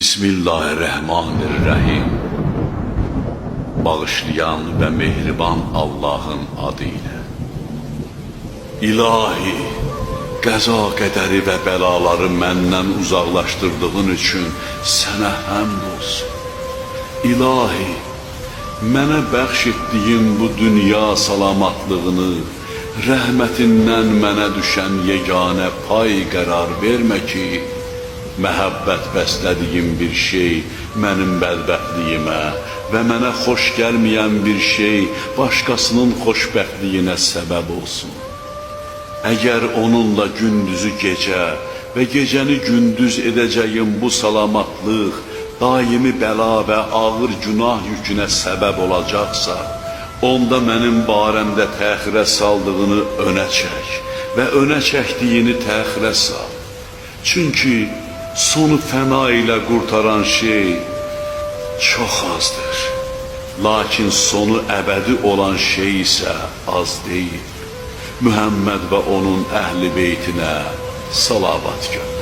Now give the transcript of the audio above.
Bismillahirrahmanirrahim. Bağışlayan ve mehriban Allah'ın adıyla. İlahi, qəza qədəri və bəlaları məndən uzaqlaşdırdığın üçün sənə həmd olsun. İlahi, mənə bəxş etdiyin bu dünya salamatlığını, rəhmətindən mənə düşən yeganə pay qərar vermə ki, məhəbbət bəslədiyim bir şey mənim bədbəxtliyimə və mənə xoş gəlməyən bir şey başqasının xoşbəxtliyinə səbəb olsun. Əgər onunla gündüzü gecə və gecəni gündüz edəcəyim bu salamatlıq daimi bəla və ağır günah yükünə səbəb olacaqsa, onda mənim barəmdə təxirə saldığını önə çək və önə çəkdiyini təxirə sal. Çünki sonu fəna ilə qurtaran şey çox azdır. Lakin sonu əbədi olan şey isə az deyil. Mühəmməd və onun əhli beytinə salavat göndər.